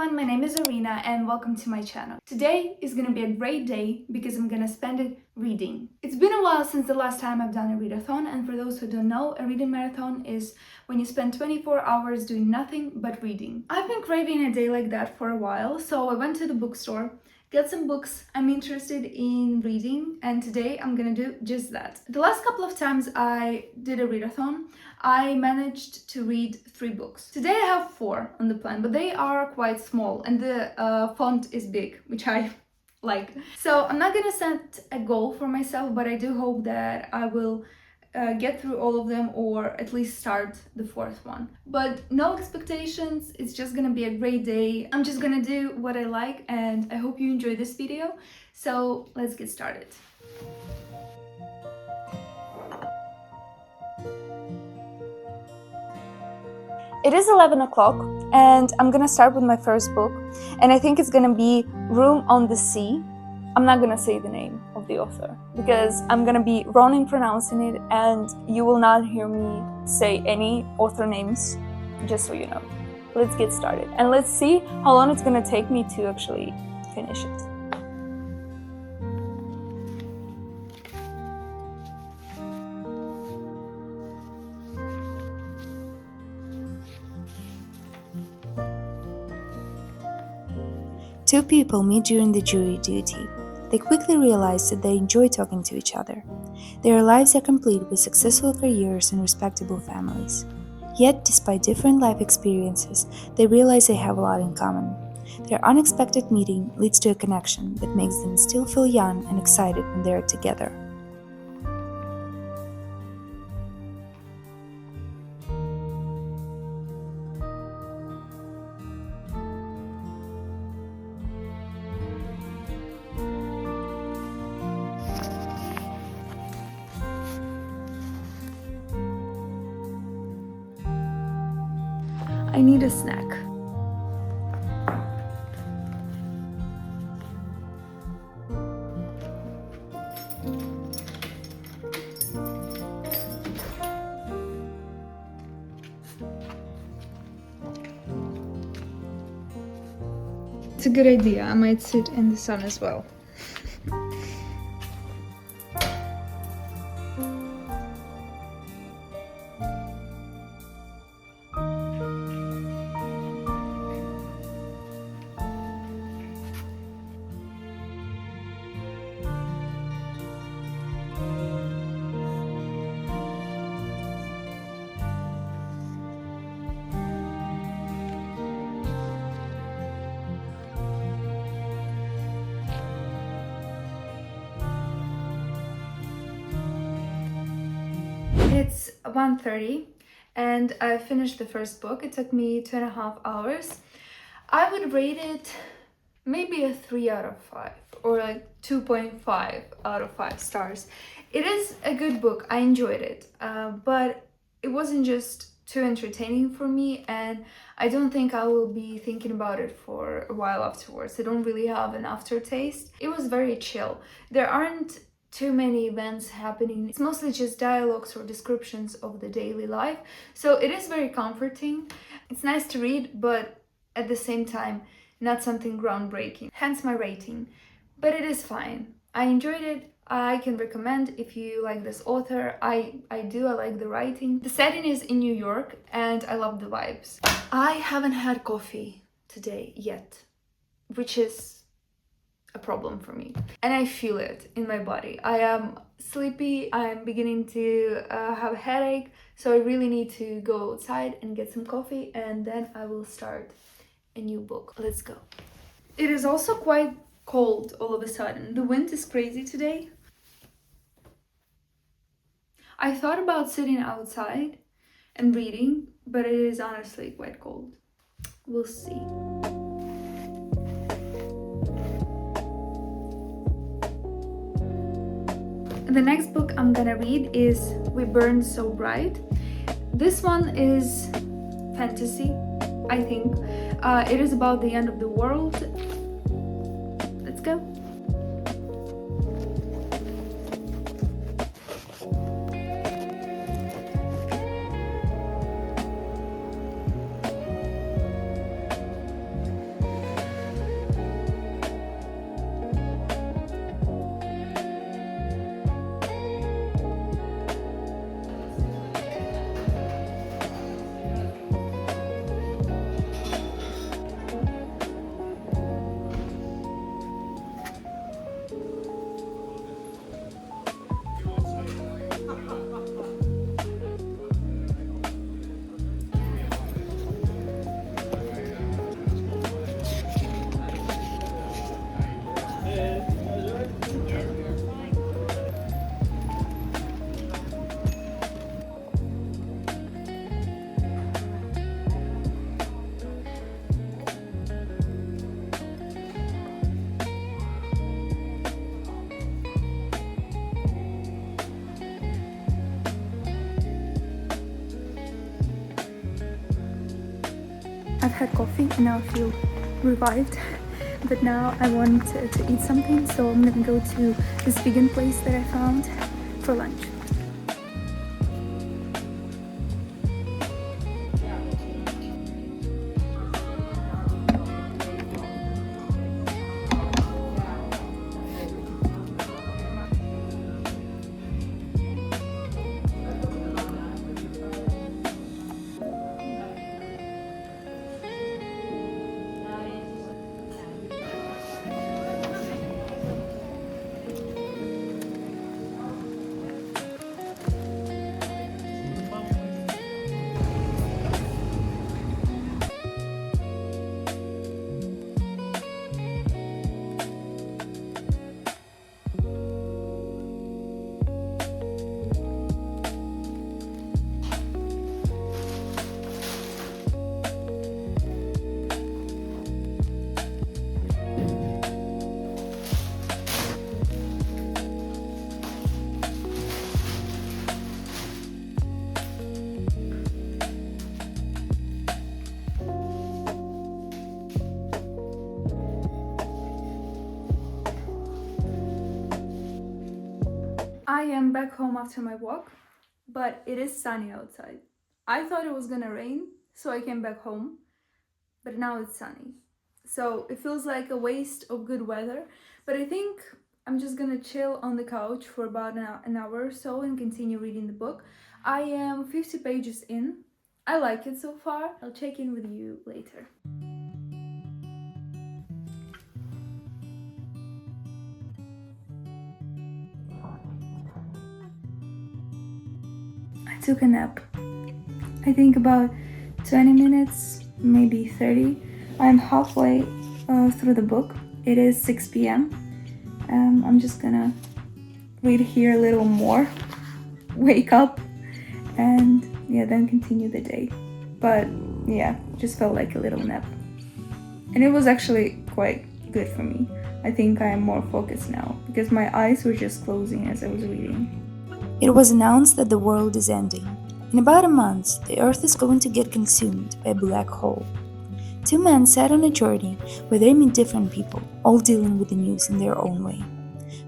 everyone, my name is Arena and welcome to my channel. Today is gonna be a great day because I'm gonna spend it reading. It's been a while since the last time I've done a readathon, and for those who don't know, a reading marathon is when you spend 24 hours doing nothing but reading. I've been craving a day like that for a while, so I went to the bookstore, got some books I'm interested in reading, and today I'm gonna do just that. The last couple of times I did a readathon, I managed to read 3 books. Today I have 4 on the plan, but they are quite small and the font is big, which I like. So I'm not gonna set a goal for myself, but I do hope that I will get through all of them, or at least start the 4th one. But no expectations, it's just gonna be a great day. I'm just gonna do what I like, and I hope you enjoy this video. So let's get started. It is 11 o'clock and I'm gonna start with my first book, and I think it's gonna be Room on the Sea. I'm not gonna say the name of the author because I'm gonna be wrong in pronouncing it, and you will not hear me say any author names, just so you know. Let's get started and let's see how long it's gonna take me to actually finish it. Two people meet during the jury duty. They quickly realize that they enjoy talking to each other. Their lives are complete with successful careers and respectable families. Yet, despite different life experiences, they realize they have a lot in common. Their unexpected meeting leads to a connection that makes them still feel young and excited when they are together. I need a snack. It's a good idea. I might sit in the sun as well. It's 1:30 and I finished the first book. It took me 2.5 hours. I would rate it maybe a 3 out of 5 or like 2.5 out of 5 stars. It is a good book. I enjoyed it, but it wasn't just too entertaining for me, and I don't think I will be thinking about it for a while afterwards. I don't really have an aftertaste. It was very chill. There aren't too many events happening. It's mostly just dialogues or descriptions of the daily life. So it is very comforting. It's nice to read, but at the same time, not something groundbreaking. Hence my rating. But it is fine. I enjoyed it. I can recommend if you like this author. I like the writing. The setting is in New York and I love the vibes. I haven't had coffee today yet, which is a problem for me, and I feel it in my body. I am sleepy, I'm beginning to have a headache, so I really need to go outside and get some coffee, and then I will start a new book. Let's go. It is also quite cold all of a sudden. The wind is crazy today. I thought about sitting outside and reading, but it is honestly quite cold. We'll see. The next book I'm gonna read is We Burn So Bright. This one is fantasy, I think. It is about the end of the world. Let's go. I've had coffee and now I feel revived. But now I want to eat something, so I'm gonna go to this vegan place that I found for lunch. I am back home after my walk, but it is sunny outside. I thought it was gonna rain, so I came back home, but now it's sunny. So it feels like a waste of good weather, but I think I'm just gonna chill on the couch for about an hour or so and continue reading the book. I am 50 pages in. I like it so far. I'll check in with you later. I took a nap. I think about 20 minutes, maybe 30. I'm halfway through the book. It is 6 p.m. I'm just gonna read here a little more, wake up, and yeah, then continue the day. But yeah, just felt like a little nap. And it was actually quite good for me. I think I am more focused now because my eyes were just closing as I was reading. It was announced that the world is ending. In about a month, the Earth is going to get consumed by a black hole. Two men set on a journey where they meet different people, all dealing with the news in their own way.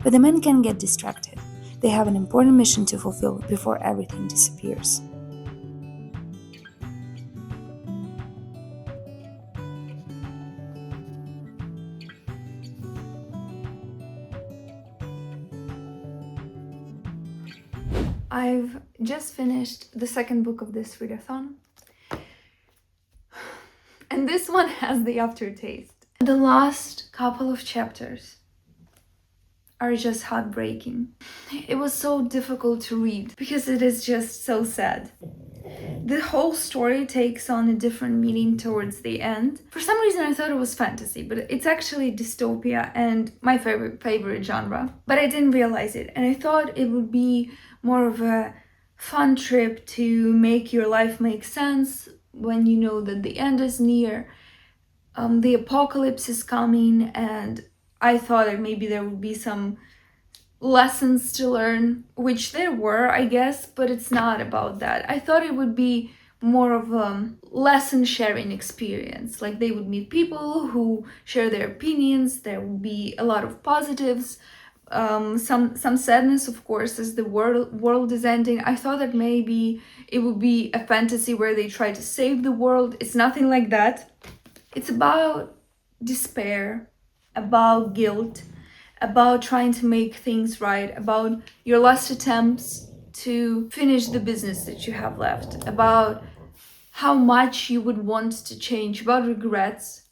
But the men can't get distracted. They have an important mission to fulfill before everything disappears. I've just finished the second book of this readathon. And this one has the aftertaste. The last couple of chapters are just heartbreaking. It was so difficult to read because it is just so sad. The whole story takes on a different meaning towards the end. For some reason I thought it was fantasy, but it's actually dystopia and my favorite genre. But I didn't realize it, and I thought it would be more of a fun trip to make your life make sense when you know that the end is near. The apocalypse is coming, and I thought that maybe there would be some lessons to learn, which there were, I guess, but it's not about that. I thought it would be more of a lesson sharing experience. Like they would meet people who share their opinions, there would be a lot of positives, some sadness, of course, as the world is ending. I thought that maybe it would be a fantasy where they try to save the world. It's nothing like that. It's about despair, about guilt, about trying to make things right, about your last attempts to finish the business that you have left, about how much you would want to change, about regrets,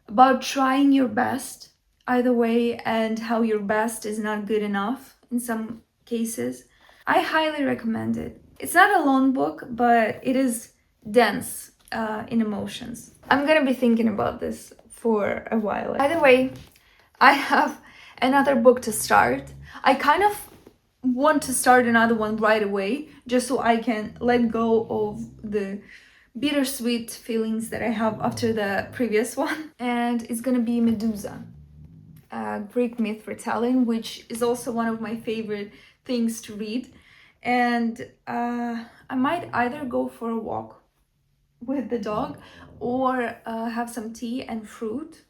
about trying your best either way, and how your best is not good enough in some cases. I highly recommend it. It's not a long book, but it is dense in emotions. I'm gonna be thinking about this for a while. Either way, I have another book to start. I kind of want to start another one right away, just so I can let go of the bittersweet feelings that I have after the previous one. And it's gonna be Medusa, Greek myth retelling, which is also one of my favorite things to read. And I might either go for a walk with the dog, or have some tea and fruit.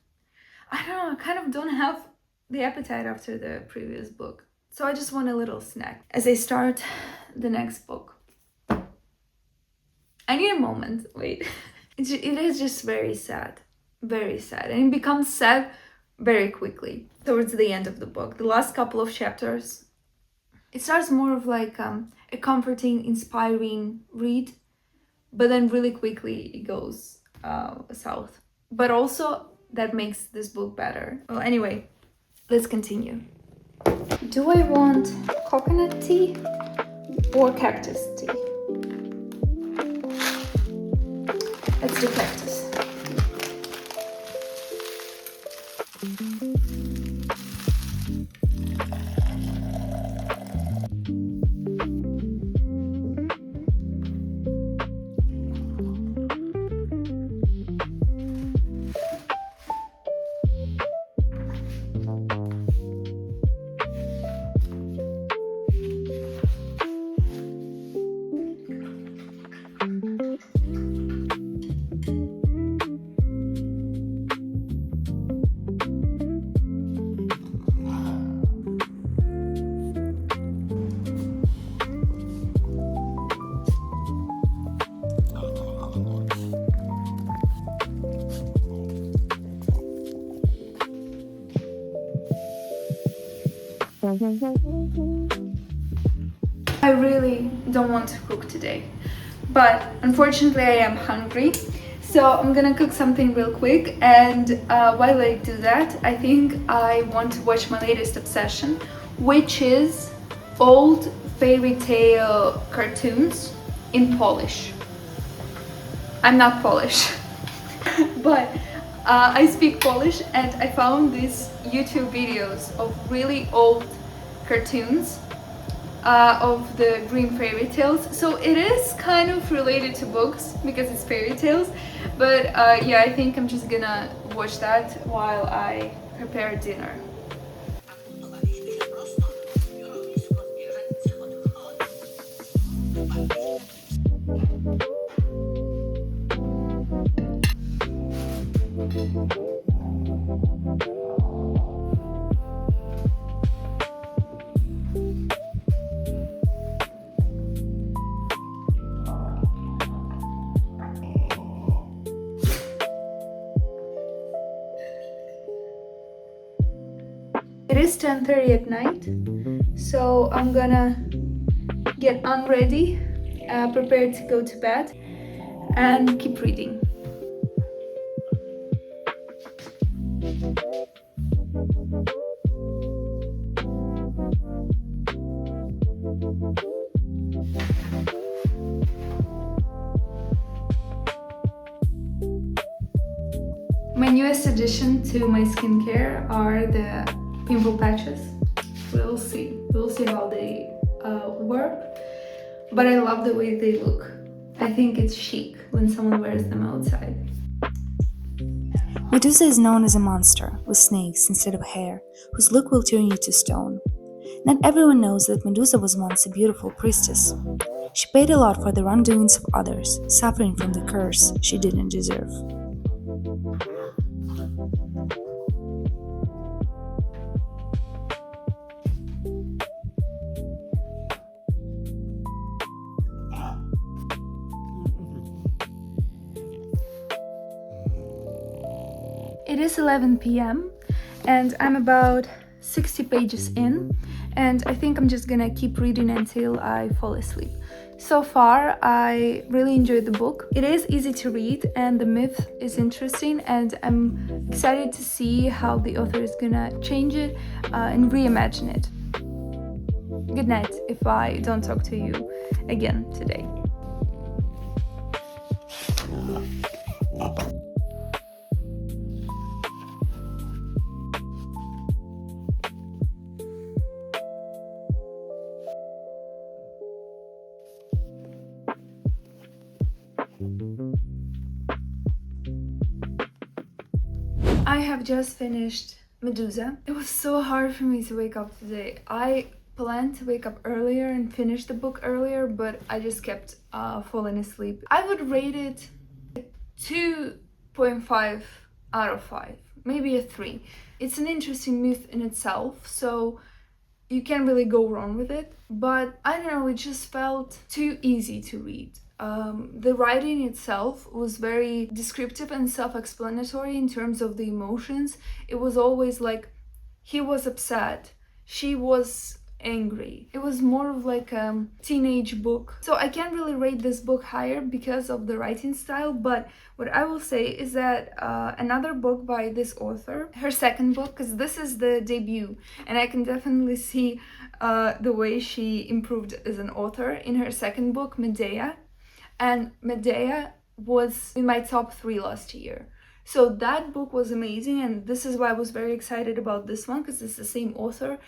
I don't know, I kind of don't have the appetite after the previous book. So I just want a little snack as I start the next book. I need a moment, wait. It is just very sad, and it becomes sad very quickly towards the end of the book. The last couple of chapters, it starts more of like a comforting, inspiring read, but then really quickly it goes south. But also that makes this book better. Well, anyway, let's continue. Do I want coconut tea or cactus tea? Let's do cactus. I really don't want to cook today, but unfortunately I am hungry, so I'm gonna cook something real quick, and while I do that, I think I want to watch my latest obsession, which is old fairy tale cartoons in Polish. I'm not Polish, but I speak Polish, and I found these YouTube videos of really old cartoons of the Grimm fairy tales. So it is kind of related to books because it's fairy tales, but yeah, I think I'm just gonna watch that while I prepare dinner. It is 10:30 at night, so I'm gonna get unready, prepared to go to bed, and keep reading. My newest addition to my skincare are the pimple patches. We'll see how they work, but I love the way they look. I think it's chic when someone wears them outside. Medusa is known as a monster with snakes instead of hair, whose look will turn you to stone. Not everyone knows that Medusa was once a beautiful priestess. She paid a lot for the wrongdoings of others, suffering from the curse she didn't deserve. It is 11 p.m. and I'm about 60 pages in, and I think I'm just gonna keep reading until I fall asleep. So far, I really enjoyed the book. It is easy to read and the myth is interesting, and I'm excited to see how the author is gonna change it and reimagine it. Good night if I don't talk to you again today. I have just finished Medusa. It was so hard for me to wake up today. I planned to wake up earlier and finish the book earlier, but I just kept falling asleep. I would rate it 2.5 out of 5, maybe a 3. It's an interesting myth in itself, so you can't really go wrong with it, but I don't know, it just felt too easy to read. The writing itself was very descriptive and self-explanatory in terms of the emotions. It was always like he was upset, she was angry. It was more of like a teenage book. So I can't really rate this book higher because of the writing style, but what I will say is that another book by this author, her second book, because this is the debut, and I can definitely see the way she improved as an author in her second book, Medea. And Medea was in my top 3 last year. So that book was amazing, and this is why I was very excited about this one, because it's the same author.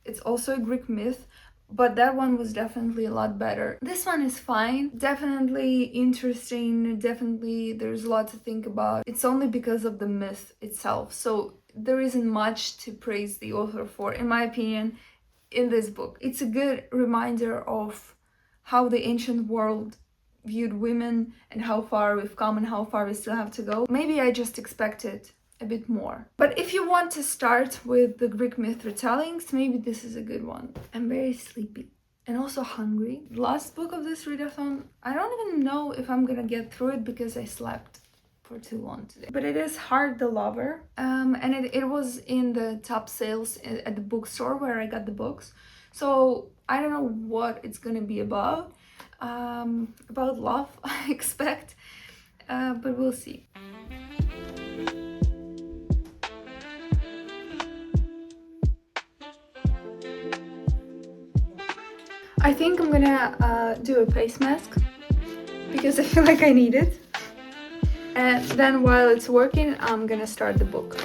It's also a Greek myth, but that one was definitely a lot better. This one is fine, definitely interesting, definitely there's a lot to think about. It's only because of the myth itself, so there isn't much to praise the author for, in my opinion, in this book. It's a good reminder of how the ancient world viewed women and how far we've come and how far we still have to go. Maybe I just expected a bit more. But if you want to start with the Greek myth retellings, maybe this is a good one. I'm very sleepy and also hungry. Last book of this readathon, I don't even know if I'm gonna get through it because I slept for too long today. But it is Heart the Lover, and it was in the top sales at the bookstore where I got the books. So I don't know what it's gonna be about love, I expect, but we'll see. I think I'm gonna do a face mask because I feel like I need it. And then while it's working, I'm gonna start the book.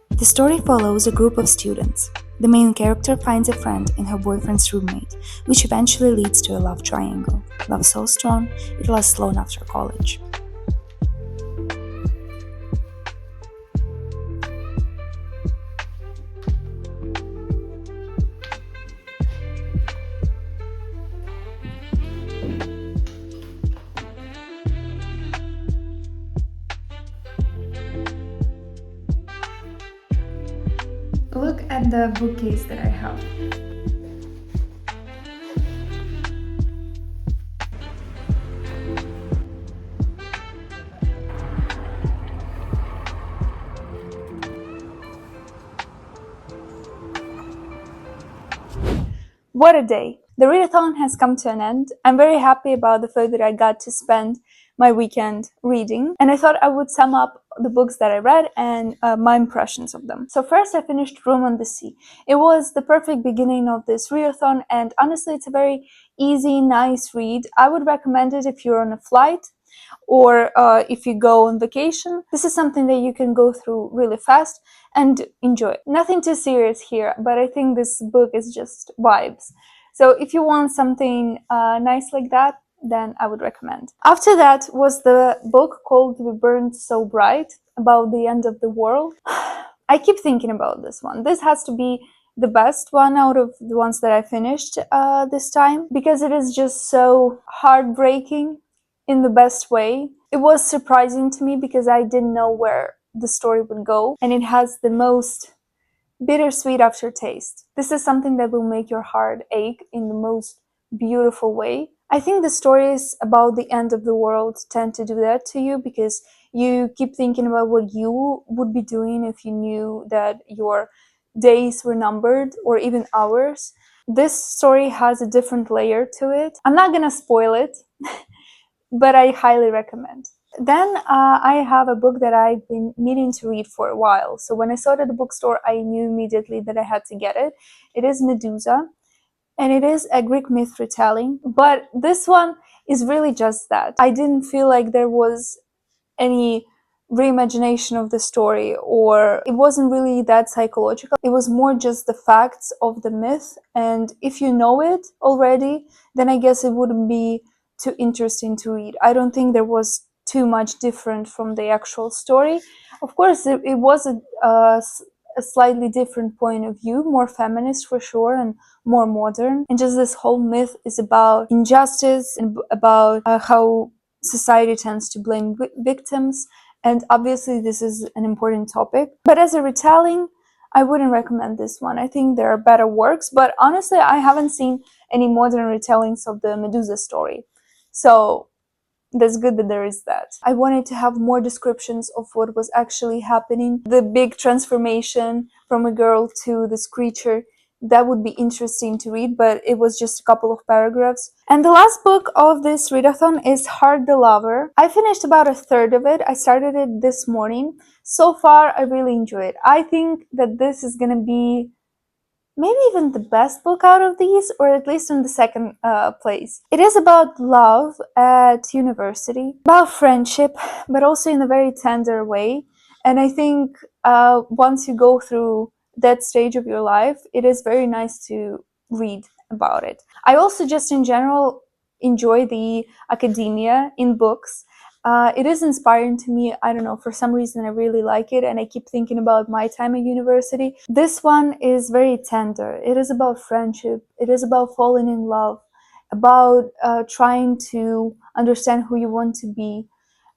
The story follows a group of students. The main character finds a friend in her boyfriend's roommate, which eventually leads to a love triangle. Love so strong, it lasts long after college. Look at the bookcase that I have. What a day! The readathon has come to an end. I'm very happy about the fact that I got to spend my weekend reading, and I thought I would sum up the books that I read and my impressions of them. So first I finished Room on the Sea. It was the perfect beginning of this readathon, and honestly it's a very easy, nice read. I would recommend it if you're on a flight or if you go on vacation. This is something that you can go through really fast and enjoy. Nothing too serious here, but I think this book is just vibes. So if you want something nice like that, then I would recommend. After that was the book called We Burned So Bright, about the end of the world. I keep thinking about this one. This has to be the best one out of the ones that I finished this time, because it is just so heartbreaking in the best way. It was surprising to me because I didn't know where the story would go, and it has the most bittersweet aftertaste. This is something that will make your heart ache in the most beautiful way. I think the stories about the end of the world tend to do that to you because you keep thinking about what you would be doing if you knew that your days were numbered, or even hours. This story has a different layer to it. I'm not gonna spoil it, but I highly recommend. Then I have a book that I've been meaning to read for a while. So when I saw it at the bookstore, I knew immediately that I had to get it. It is Medusa, and it is a Greek myth retelling. But this one is really just that. I didn't feel like there was any reimagination of the story, or it wasn't really that psychological. It was more just the facts of the myth, and if you know it already, then I guess it wouldn't be too interesting to read. I don't think there was too much different from the actual story. Of course, it was a slightly different point of view, more feminist for sure, and more modern. And just this whole myth is about injustice and about how society tends to blame victims. And obviously, this is an important topic. But as a retelling, I wouldn't recommend this one. I think there are better works, but honestly, I haven't seen any modern retellings of the Medusa story. So that's good that there is that. I wanted to have more descriptions of what was actually happening, the big transformation from a girl to this creature. That would be interesting to read, but it was just a couple of paragraphs. And the last book of this readathon is Heart the Lover. I finished about a third of it. I started it this morning. So far, I really enjoy it. I think that this is gonna be maybe even the best book out of these, or at least in the second place. It is about love at university, about friendship, but also in a very tender way. And I think once you go through that stage of your life, it is very nice to read about it. I also just in general enjoy the academia in books. It is inspiring to me. I don't know, for some reason I really like it, and I keep thinking about my time at university. This one is very tender. It is about friendship. It is about falling in love, about trying to understand who you want to be,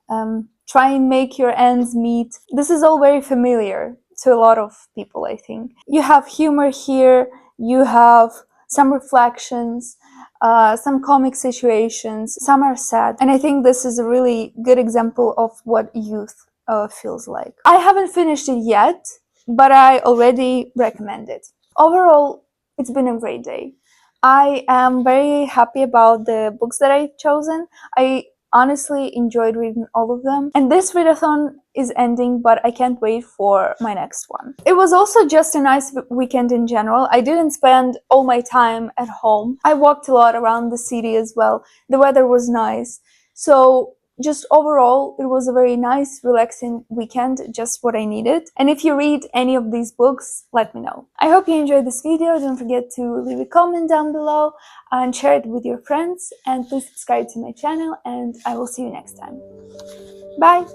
try and make your ends meet. This is all very familiar to a lot of people, I think. You have humor here, you have some reflections, some comic situations, some are sad. And I think this is a really good example of what youth feels like. I haven't finished it yet, but I already recommend it. Overall, it's been a great day. I am very happy about the books that I've chosen. I honestly enjoyed reading all of them. And this readathon is ending, but I can't wait for my next one. It was also just a nice weekend in general. I didn't spend all my time at home. I walked a lot around the city as well. The weather was nice. So just overall, it was a very nice, relaxing weekend, just what I needed. And if you read any of these books, let me know. I hope you enjoyed this video. Don't forget to leave a comment down below and share it with your friends. And please subscribe to my channel, and I will see you next time. Bye!